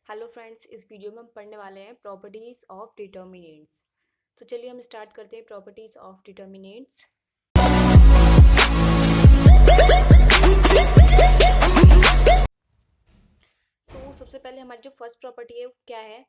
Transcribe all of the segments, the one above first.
Hello friends, इस video में हम पढ़ने वाले हैं प्रॉपर्टीज ऑफ डिटर्मिनेंट्स। तो चलिए हम स्टार्ट करते हैं प्रॉपर्टीज ऑफ डिटर्मिनेंट्स। तो सबसे पहले हमारी जो फर्स्ट प्रॉपर्टी है वो क्या है?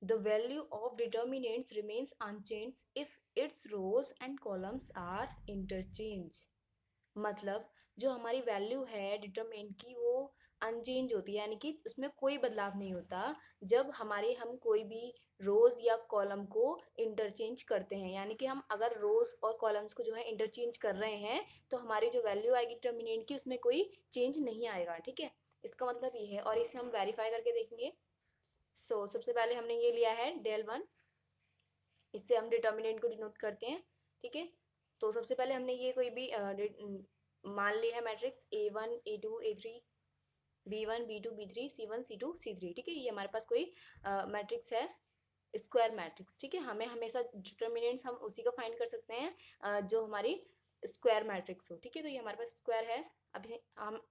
The value of determinants remains unchange if its rows and columns are interchange. मतलब जो हमारी वैल्यू है डिटरमिनेंट की वो अनचेंज होती है, यानी कि उसमें कोई बदलाव नहीं होता जब हम कोई भी रोज या कॉलम को इंटरचेंज करते हैं। यानी कि हम अगर रोज और कॉलम्स को जो है इंटरचेंज कर रहे हैं तो हमारी जो वैल्यू आएगी डिटरमिनेंट की उसमें कोई चेंज नहीं आएगा। ठीक है, इसका मतलब ये है और इसे हम वेरीफाई करके देखेंगे। सबसे पहले हमने ये लिया है डेल वन, इससे हम डिटर्मिनेंट को डिनोट करते हैं। ठीक है, तो सबसे पहले हमने ये कोई भी मान लिया है matrix A1 A2 A3 B1 B2 B3 C1 C2 C3। ठीक है, ये हमारे पास कोई मैट्रिक्स है, स्क्वायर मैट्रिक्स। ठीक है, हमें हमेशा डिटर्मिनेंट्स हम उसी का फाइंड कर सकते हैं जो हमारी स्क्वायर मैट्रिक्स हो। ठीक है, तो ये हमारे पास स्क्वायर है।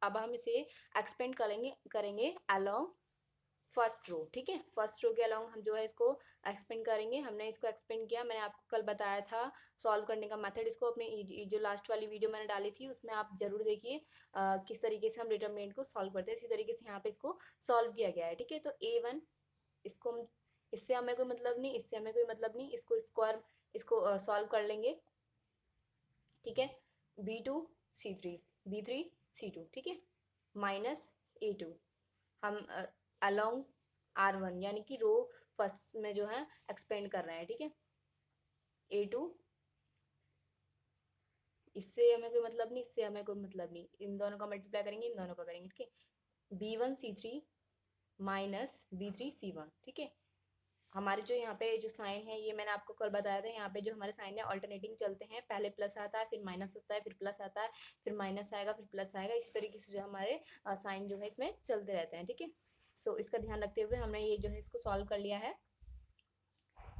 अब हम इसे एक्सपेंड करेंगे अलोंग फर्स्ट रो। ठीक है, फर्स्ट रो के अलोंग हम जो है इसको एक्सपेंड करेंगे। हमने इसको एक्सपेंड किया, मैंने आपको कल बताया था सॉल्व करने का मेथड। इसको अपने जो लास्ट वाली वीडियो मैंने डाली थी उसमें आप जरूर देखिए किस तरीके से हम डिटरमिनेंट को सॉल्व करते हैं। इसी तरीके से यहाँ पे इसको सॉल्व किया गया है। ठीक है, तो A1 इसको हम, इससे हमें कोई मतलब नहीं, इससे हमें कोई मतलब नहीं, इसको स्क्वायर, इसको सॉल्व कर लेंगे। ठीक है, B2 C3 B3 C2। ठीक है, माइनस A2 हम अलोंग R1 यानी कि रो फर्स्ट में जो है एक्सपेंड कर रहे हैं। ठीक है, A2, इससे हमें कोई मतलब नहीं, इससे हमें कोई मतलब नहीं, इन दोनों का मल्टीप्लाई करेंगे, इन दोनों का करेंगे। ठीक है, B1 C3 minus B3 C1। ठीक है, हमारे जो यहाँ पे जो साइन है ये मैंने आपको कल बताया था। यहाँ पे जो हमारे साइन है ऑल्टरनेटिंग चलते हैं, पहले प्लस आता है, फिर माइनस आता है, फिर प्लस आता है, फिर माइनस आएगा, फिर प्लस आएगा। इसी तरीके से जो हमारे साइन जो है इसमें चलते रहते हैं। ठीक है, इसका ध्यान रखते हुए हमने ये जो है इसको सॉल्व कर लिया है,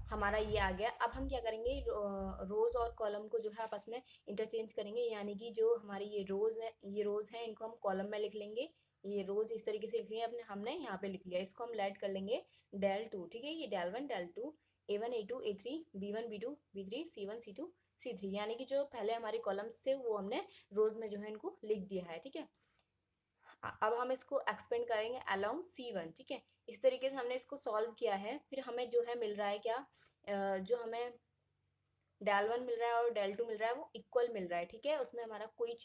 हमारा ये आ गया। अब हम क्या करेंगे, रोज और कॉलम को जो है आपस में इंटरचेंज करेंगे। यानी कि जो हमारी ये रोज है इनको हम कॉलम में लिख लेंगे। ये रोज इस तरीके से लिख लिया अपने, हमने यहाँ पे लिख लिया, इसको हम लेट कर लेंगे डेल टू। ठीक है, ये del one del two A1 A2 A3 B1 B2 B3 C1 C2 C3, यानी कि जो पहले हमारे कॉलम्स थे वो हमने रोज में जो है इनको लिख दिया है। ठीक है, अब हम इसको एक्सपेंड करेंगे अलोंग C1। ठीक है, इस तरीके से हमने इसको सॉल्व किया है। फिर हमें जो है मिल रहा है क्या, जो हमें डेल वन मिल रहा है और डेल टू मिल रहा है वो इक्वल मिल रहा है। ठीक है, उसमें हमारा कोई,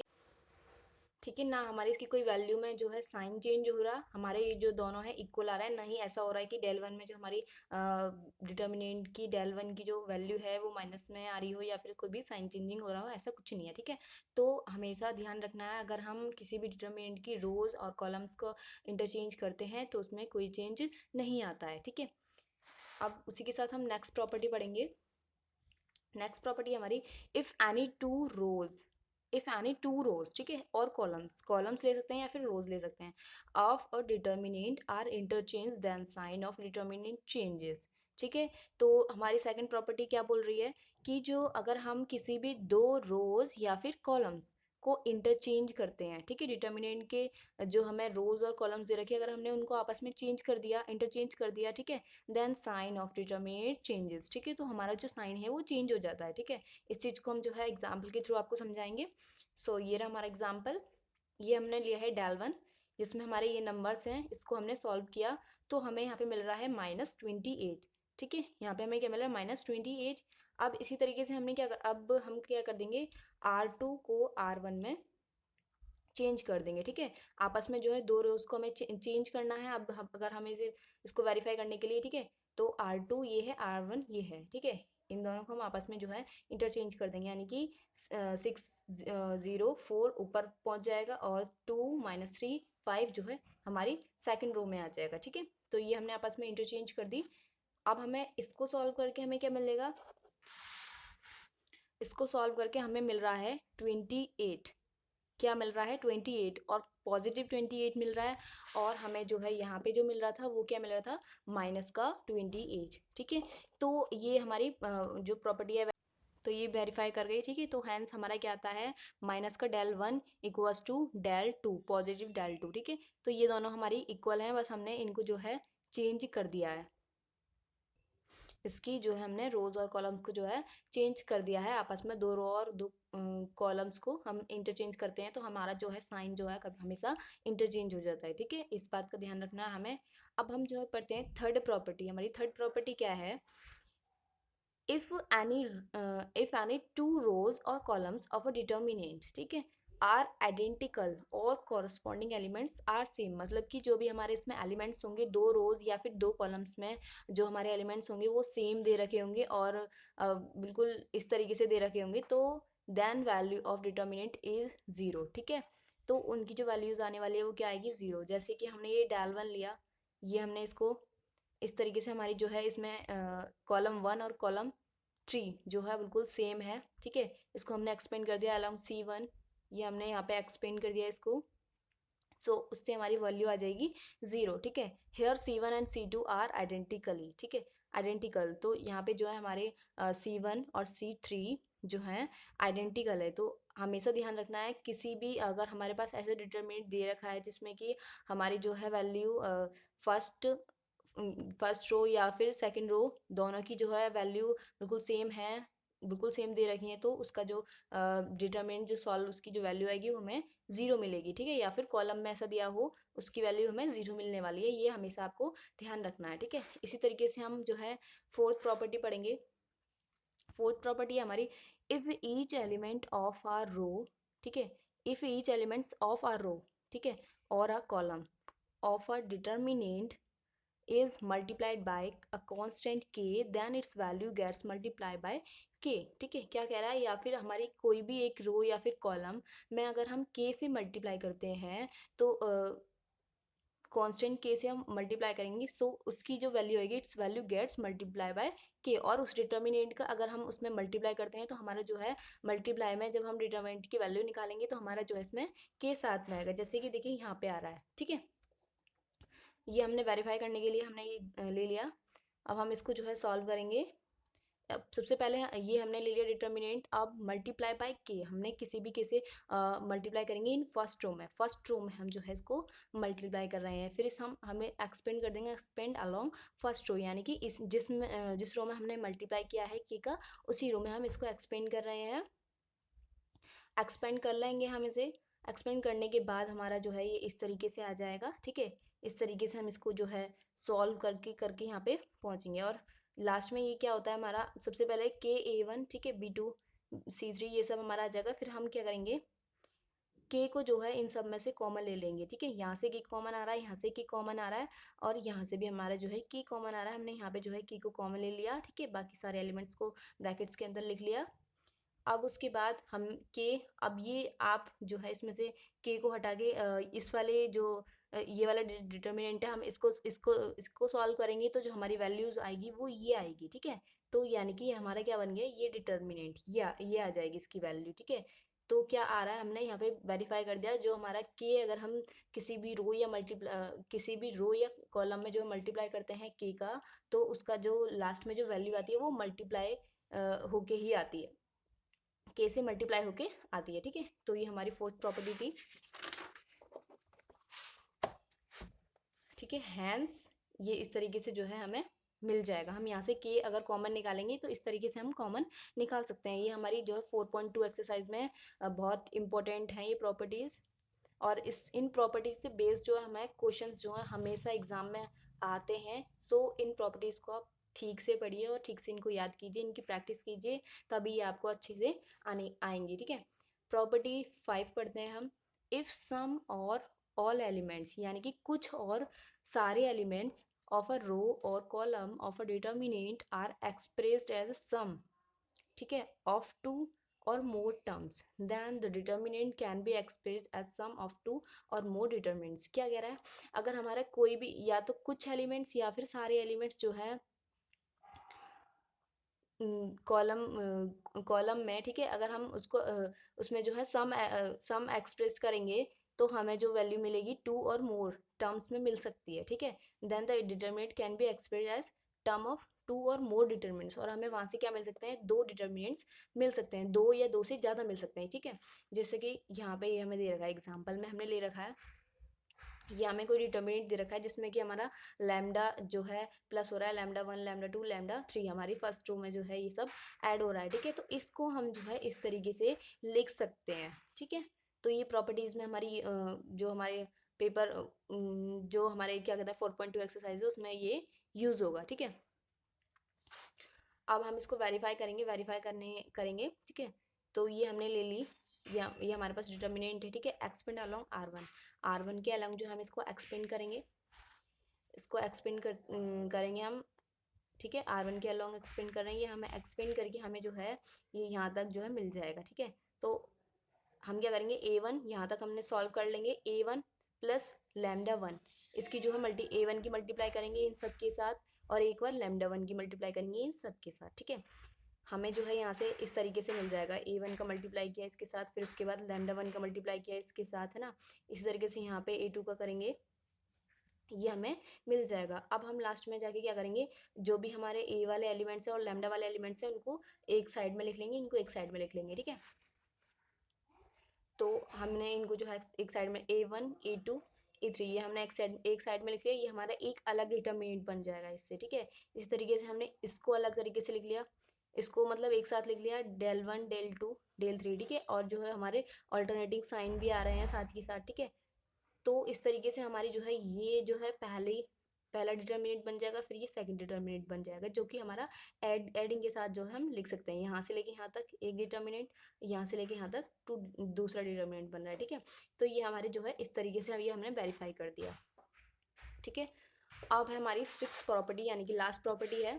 ठीक है ना, हमारी इसकी कोई वैल्यू में जो है साइन चेंज हो रहा, हमारे ये जो दोनों है इक्वल आ रहा है। ना ही ऐसा हो रहा है कि डेल वन में जो हमारी डिटर्मिनेंट की डेल वन की जो वैल्यू है वो माइनस में आ रही हो या फिर कोई भी साइन चेंजिंग हो रहा हो, ऐसा कुछ नहीं है। ठीक है, तो हमेशा ध्यान रखना है अगर हम किसी भी डिटर्मिनेंट की रोज और कॉलम्स को इंटरचेंज करते हैं तो उसमें कोई चेंज नहीं आता है। ठीक है, अब उसी के साथ हम नेक्स्ट प्रॉपर्टी पढ़ेंगे। नेक्स्ट प्रॉपर्टी हमारी, if any two rows, if any two rows, ठीक है, और कॉलम्स ले सकते हैं या फिर रोज ले सकते हैं, of a determinant are interchange then sign of determinant changes. ठीक है, तो हमारी सेकंड प्रॉपर्टी क्या बोल रही है कि जो अगर हम किसी भी दो रोज या फिर कॉलम्स को इंटरचेंज करते हैं, ठीक है, डिटर्मिनेंट के जो हमें रोज और कॉलम्स दे रखे, अगर हमने उनको आपस में चेंज कर दिया, इंटरचेंज कर दिया, ठीक है, then sign of determinant changes. ठीक है, तो हमारा जो साइन है वो चेंज हो जाता है। ठीक है, इस चीज को हम जो है एग्जाम्पल के थ्रू आपको समझाएंगे। ये रहा हमारा एग्जाम्पल। ये हमने लिया है डेल वन, जिसमें हमारे ये नंबर्स हैं, इसको हमने सॉल्व किया तो हमें यहाँ पे मिल रहा है -28। ठीक है, यहाँ पे हमें क्या मिल रहा है -28। अब इसी तरीके से अब हम क्या कर देंगे, R2 को R1 में चेंज कर देंगे। ठीक है, आपस में जो है दो रोज को हमें चेंज करना है। अब अगर हमें इसको वेरीफाई करने के लिए, ठीक है, तो R2 ये है, R1 ये है। ठीक है, इन दोनों को हम आपस में जो है इंटरचेंज कर देंगे, यानी कि 6 0 4 ऊपर पहुंच जाएगा और 2 - 3 5 जो है हमारी सेकंड रो में आ जाएगा। ठीक है, तो ये हमने आपस में इंटरचेंज कर दी। अब हमें इसको सॉल्व करके हमें क्या मिलेगा, इसको सॉल्व करके हमें मिल रहा है 28। क्या मिल रहा है, 28, और पॉजिटिव 28 मिल रहा है। और हमें जो है यहाँ पे जो मिल रहा था वो क्या मिल रहा था, माइनस का 28। ठीक है, तो ये हमारी जो प्रॉपर्टी है तो ये वेरीफाई कर गई। ठीक है, तो हैंस हमारा क्या आता है, माइनस का del one equals to del two, positive del two. ठीक है, तो ये दोनों हमारी इक्वल हैं, बस हमने इनको जो है चेंज कर दिया है, इसकी जो है हमने रोज और कॉलम्स को जो है चेंज कर दिया है आपस में, दो रो और दो कॉलम्स को हम इंटरचेंज करते हैं तो हमारा जो है साइन जो है कभी हमेशा इंटरचेंज हो जाता है, ठीक है, इस बात का ध्यान रखना है हमें। अब हम जो है पढ़ते हैं थर्ड प्रॉपर्टी। हमारी थर्ड प्रॉपर्टी क्या है? if any if any two rows or columns of a determinant, ठीक है, are identical और corresponding elements are same, मतलब कि जो भी हमारे इसमें एलिमेंट्स होंगे, दो रोज या फिर दो कॉलम्स में जो हमारे एलिमेंट्स होंगे वो सेम दे रखे होंगे और बिल्कुल इस तरीके से दे रखे होंगे, तो then value of determinant is zero, ठीक है। तो उनकी जो वैल्यूज आने वाली है वो क्या आएगी? जीरो। जैसे कि हमने ये डाल वन लिया, ये हमने इसको इस तरीके से, हमारी जो है इसमें कॉलम वन और कॉलम थ्री जो है बिल्कुल सेम है, ठीक है, इसको हमने एक्सपेंड कर दिया अलॉन्ग C1, ये हमने यहाँ पे एक्सपेंड कर दिया इसको, सो उससे हमारी वैल्यू आ जाएगी जीरो, ठीक है। Hair C1 and C2 are identically, ठीक है, आइडेंटिकल, तो यहाँ पे जो है हमारे C1 और C3 जो है आइडेंटिकल है। तो हमेशा ध्यान रखना है, किसी भी अगर हमारे पास ऐसे डिटरमिनेंट दे रखा है जिसमें कि हमारी जो है वैल्यू फर्स्ट फर्स्ट रो या फिर सेकंड रो दोनों की जो है वैल्यू बिल्कुल सेम है, बिल्कुल सेम दे रखी है, तो उसका जो डिटरमिनेंट जो सॉल्व उसकी जो वैल्यू आएगी वो हमें जीरो मिलेगी, ठीक है, या फिर कॉलम में ऐसा दिया हो उसकी वैल्यू हमें जीरो मिलने वाली है, ये हमेशा आपको ध्यान रखना है, ठीक है। इसी तरीके से हम जो है फोर्थ प्रॉपर्टी पढ़ेंगे। फोर्थ प्रॉपर्टी है हमारी, if each element of a row, ठीक है, if each elements of a row, ठीक है, और a column of a determinant is multiplied by a constant k, then its value gets multiplied by k, ठीक है। क्या कह रहा है? या फिर हमारी कोई भी एक रो या फिर कॉलम में अगर हम k से मल्टीप्लाई करते हैं तो कांस्टेंट k से हम मल्टीप्लाई करेंगे, सो उसकी जो वैल्यू आएगी its value gets multiply by k, और उस डिटर्मिनेंट का अगर हम उसमें मल्टीप्लाई करते हैं तो हमारा जो है मल्टीप्लाई में जब हम डिटर्मिनेंट की वैल्यू निकालेंगे तो हमारा जो है इसमें k साथ में आएगा, जैसे कि देखिए यहाँ पे आ रहा है, ठीक है। ये हमने वेरीफाई करने के लिए हमने ये ले लिया। अब हम इसको जो है सॉल्व करेंगे। अब सबसे पहले ये हमने ले लिया डिटर्मिनेंट, अब मल्टीप्लाई बाय के, हमने किसी भी के से मल्टीप्लाई करेंगे इन फर्स्ट रो में, फर्स्ट रो में हम जो है इसको मल्टीप्लाई कर रहे हैं, फिर इस हम हमें एक्सपेंड कर देंगे, एक्सपेंड अलोंग फर्स्ट रो, यानी कि इस जिस रो में हमने मल्टीप्लाई किया है के का, उसी रो में हम इसको एक्सपेंड कर रहे हैं, एक्सपेंड कर लेंगे हम इसे। एक्सपेंड करने के बाद हमारा जो है ये इस तरीके से आ जाएगा, ठीक है, इस तरीके से हम इसको जो है सॉल्व करके करके यहाँ पे पहुंचेंगे, और लास्ट में ये क्या होता है हमारा, सबसे पहले KA1, ठीक है, B2 C3 ये सब हमारा आ जाएगा, फिर हम क्या करेंगे, के को जो है इन सब में से कॉमन ले लेंगे, ठीक है, यहाँ से के कॉमन आ रहा है, यहाँ से के कॉमन आ रहा है, और यहाँ से भी हमारा जो है के कॉमन आ रहा है, हमने यहाँ पे जो है के को कॉमन ले लिया, ठीक है, बाकी सारे एलिमेंट्स को ब्रैकेट्स के अंदर लिख लिया। अब उसके बाद हम के, अब ये आप जो है इसमें से के को हटा के इस वाले जो ये वाला डिटर्मिनेंट है, हम इसको इसको इसको सॉल्व करेंगे तो जो हमारी वैल्यूज आएगी वो ये आएगी, ठीक है। तो यानी कि हमारा क्या बन गया, ये डिटर्मिनेंट, ये आ जाएगी इसकी वैल्यू, ठीक है। तो क्या आ रहा है, हमने यहाँ पे वेरीफाई कर दिया, जो हमारा के अगर हम किसी भी रो या किसी भी रो या कॉलम में जो मल्टीप्लाई करते हैं के का, तो उसका जो लास्ट में जो वैल्यू आती है वो मल्टीप्लाई होके ही आती है, के से मल्टीप्लाई होके आती है, ठीक है। तो ये हमारी फोर्थ प्रॉपर्टी थी, ठीक है। हैंस ये इस तरीके से जो है हमें मिल जाएगा, हम यहाँ से के अगर कॉमन निकालेंगे तो इस तरीके से हम कॉमन निकाल सकते हैं। ये हमारी जो है 4.2 एक्सरसाइज में बहुत इंपॉर्टेंट है ये प्रॉपर्टीज, और इस इन प्रॉपर्टीज से बेस्ड जो है हमें क्वेश्चंस जो है हमेशा एग्जाम में आते हैं, सो इन प्रॉपर्टीज को आप ठीक से पढ़िए और ठीक से इनको याद कीजिए, इनकी प्रैक्टिस कीजिए, तभी ये आपको अच्छे से आने आएंगी, ठीक है। प्रॉपर्टी 5 पढ़ते हैं हम, इफ सम और ऑल एलिमेंट्स, यानी कि कुछ और सारे एलिमेंट्स ऑफ अ रो और column of a determinant are expressed as sum, ठीक है, of two or more terms, then the determinant can be expressed as sum of two or more determinants। क्या कह रहा है, अगर हमारा कोई भी या तो कुछ एलिमेंट्स या फिर सारे एलिमेंट्स जो है कॉलम में, ठीक है, अगर हम उसको उसमें जो है सम एक्सप्रेस करेंगे तो हमें जो वैल्यू मिलेगी टू और मोर टर्म्स में मिल सकती है, ठीक है। Then the determinant can be express as term of two or more determinants, और हमें वहां से क्या मिल सकते हैं, दो डिटर्मिनेंट्स मिल सकते हैं, दो या दो से ज्यादा मिल सकते हैं, ठीक है। जैसे कि यहाँ पे ये हमें दे रखा है, एग्जाम्पल में हमने ले रखा है ये हमें कोई डिटर्मिनेंट दे रखा है जिसमें कि हमारा लैम्डा जो है प्लस हो रहा है, लैम्डा 1 लैम्डा 2 लैम्डा 3 हमारी फर्स्ट रो में जो है ये सब ऐड हो रहा है, ठीक है। तो इसको हम जो है इस तरीके से लिख सकते हैं, ठीक है। तो ये प्रॉपर्टीज में हमारी जो हमारे पेपर जो हमारे क्या कहते हैं 4.2 एक्सरसाइज है उसमें ये यूज होगा, ठीक है। अब हम इसको वेरीफाई करेंगे, ठीक है। तो ये हमने ले ली, ये हमारे पास डिटर्मिनेंट है, ठीक है। एक्सपेंड अलोंग R1 के अलोंग जो हम इसको एक्सपेंड करेंगे, करेंगे हम, ठीक है। R1 के अलोंग एक्सपेंड कर रहे हैं, ये हमें एक्सपेंड करके हमें जो है ये यहाँ तक जो है मिल जाएगा, ठीक है। तो हम क्या करेंगे, A1 यहाँ तक हमने सॉल्व कर लेंगे, A1 प्लस लैम्डा 1 इसकी जो है A1 की मल्टीप्लाई करेंगे इन सब के साथ, और एक बार लैम्डा 1 की मल्टीप्लाई करेंगे इन सब के साथ, ठीक है। हमें जो है यहाँ से इस तरीके से मिल जाएगा, A1 का मल्टीप्लाई किया इसके साथ, फिर उसके बाद लैम्डा 1 का मल्टीप्लाई किया इसके साथ, है ना। इसी तरीके से यहाँ पे A2 का करेंगे, ये हमें मिल जाएगा। अब हम लास्ट में जाके क्या करेंगे, जो भी हमारे ए वाले एलिमेंट्स है और लैम्डा वाले एलिमेंट्स है उनको एक साइड में लिख लेंगे, इनको एक साइड में लिख लेंगे, ठीक है। तो हमने इनको जो है एक साइड में A1 A2 A3 ये हमने एक साइड में लिख लिया, ये हमारा एक अलग डिटरमिनेंट बन जाएगा इससे, ठीक है। इसी तरीके से हमने इसको अलग तरीके से लिख लिया, इसको मतलब एक साथ लिख लिया del 1 del 2 del 3, ठीक है। और जो है हमारे ऑल्टरनेटिंग साइन भी आ रहे हैं साथ ही साथ, ठीक है। तो इस तरीके से हमारी जो है ये जो है पहला डिटर्मिनेंट बन जाएगा, फिर ये सेकंड डिटर्मिनेंट बन जाएगा, जो कि हमारा एडिंग के साथ जो है हम लिख सकते हैं, यहाँ से लेके यहाँ तक एक डिटर्मिनेंट, यहाँ से लेके यहाँ तक दूसरा डिटर्मिनेंट बन रहा है, ठीक है। तो ये हमारे जो है इस तरीके से ये हमने वेरीफाई कर दिया, ठीक है। अब है हमारी 6th प्रॉपर्टी, यानी कि लास्ट प्रॉपर्टी है,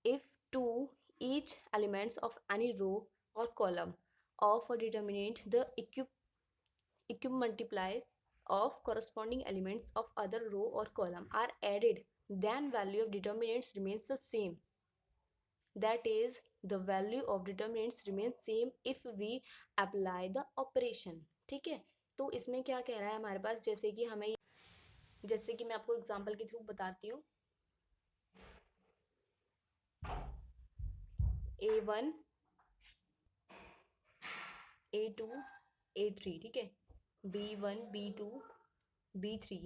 if two each elements of any row or column of a determinant the equivalent multiply of corresponding elements of other row or column are added, then value of determinants remains the same. That is, the value of determinants remains same if we apply the operation, ठीक है। तो इसमें क्या कह रहा है हमारे पास, जैसे कि मैं आपको एग्जांपल के थ्रू बताती हूँ, A1 A2 A3, ठीक है। B1 B2 B3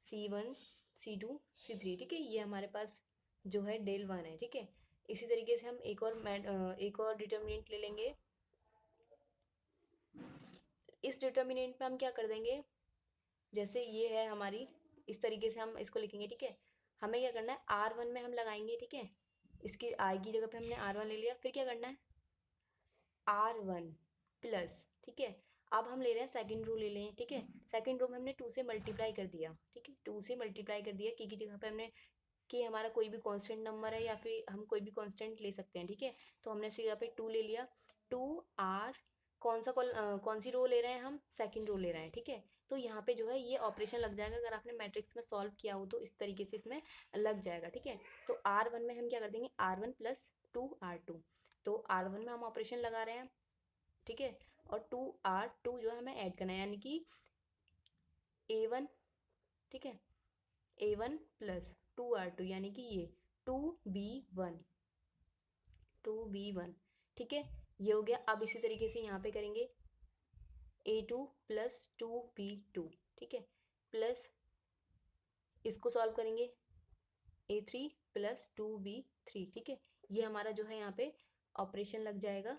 C1 C2 C3, ठीक है। ये हमारे पास जो है डेल 1 है, ठीक है। इसी तरीके से हम एक और डिटर्मिनेंट ले लेंगे, इस डिटर्मिनेंट में हम क्या कर देंगे, जैसे ये है हमारी, इस तरीके से हम इसको लिखेंगे, ठीक है। हमें क्या करना है, R1 में हम लगाएंगे, ठीक है। इसकी I की जगह पे हमने R1 ले लिया, फिर क्या करना है R1 प्लस, ठीक है। अब हम ले रहे हैं सेकंड रो ले लें, ठीक है। सेकंड रो में हमने 2 से मल्टीप्लाई कर दिया, ठीक है। 2 से मल्टीप्लाई कर दिया, की जगह पे हमने कि हमारा कोई भी कांस्टेंट नंबर है या फिर हम कोई भी कांस्टेंट ले सकते हैं, ठीक है। तो हमने इसी जगह पे 2 ले लिया, 2R, कौन सी रो ले रहे हैं हम, सेकंड रो ले रहे हैं, ठीक है। तो यहाँ पे जो है ये ऑपरेशन लग जाएगा, अगर आपने मैट्रिक्स में सॉल्व किया हो तो इस तरीके से इसमें लग जाएगा, ठीक है। तो R1 में हम क्या कर देंगे, R1 प्लस 2R2, तो R1 में हम ऑपरेशन लगा रहे हैं, ठीक है। और 2R2 जो है हमें ऐड करना है, यानी कि A1, ठीक है, A1 प्लस 2R2 यानी कि ये 2B1, 2B1, ठीक है। ये हो गया। अब इसी तरीके से यहाँ पे करेंगे A2 प्लस 2B2, ठीक है, प्लस इसको सॉल्व करेंगे A3 प्लस 2B3, ठीक है। ये हमारा जो है यहाँ पे ऑपरेशन लग जाएगा,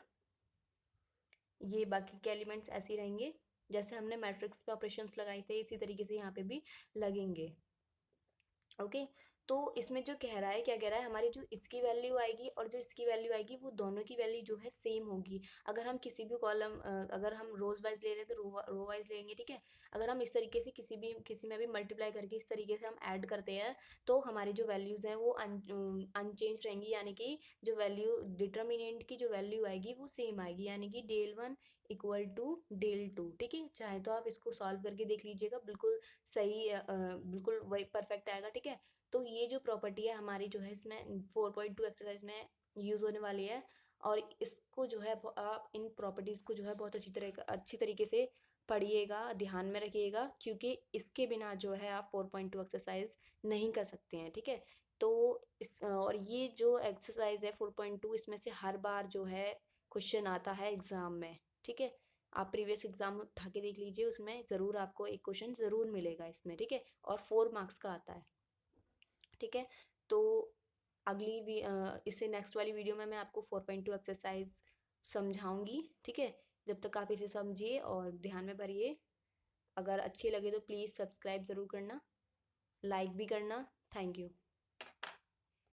ये बाकी के एलिमेंट्स ऐसे ही रहेंगे जैसे हमने मैट्रिक्स पे ऑपरेशंस लगाए थे, इसी तरीके से यहाँ पे भी लगेंगे, ओके। तो इसमें जो कह रहा है, क्या कह रहा है, हमारी जो इसकी वैल्यू आएगी और जो इसकी वैल्यू आएगी वो दोनों की वैल्यू जो है सेम होगी। अगर हम किसी भी अगर हम रोज वाइज ले रहे हैं तो रो वाइज लेंगे, ठीक है। अगर हम इस तरीके से किसी में भी मल्टीप्लाई करके इस तरीके से हम ऐड करते हैं तो हमारी जो वैल्यूज हैं वो अनचेंज रहेंगी, यानी कि जो वैल्यू डिटर्मिनेंट की जो वैल्यू आएगी वो सेम आएगी, यानी कि डेल 1 इक्वल टू डेल 2, ठीक है। चाहे तो आप इसको सॉल्व करके देख लीजिएगा, बिल्कुल सही बिल्कुल वही परफेक्ट आएगा, ठीक है। तो ये जो प्रॉपर्टी है हमारी जो है इसमें 4.2 एक्सरसाइज में यूज होने वाली है, और इसको जो है आप इन प्रॉपर्टीज को जो है बहुत अच्छी तरीके से पढ़िएगा, ध्यान में रखिएगा, क्योंकि इसके बिना जो है आप 4.2 एक्सरसाइज नहीं कर सकते हैं, ठीक है। तो और ये जो एक्सरसाइज है 4.2, इसमें से हर बार जो है क्वेश्चन आता है एग्जाम में, ठीक है। आप प्रीवियस एग्जाम उठा के देख लीजिए, उसमें ज़रूर आपको एक क्वेश्चन ज़रूर मिलेगा इसमें, ठीक है, और 4 मार्क्स का आता है, ठीक है। तो इससे नेक्स्ट वाली वीडियो में मैं आपको 4.2 एक्सरसाइज समझाऊंगी, ठीक है। जब तक आप इसे समझिए और ध्यान में भरिए। अगर अच्छी लगे तो प्लीज़ सब्सक्राइब ज़रूर करना, लाइक भी करना। Thank you.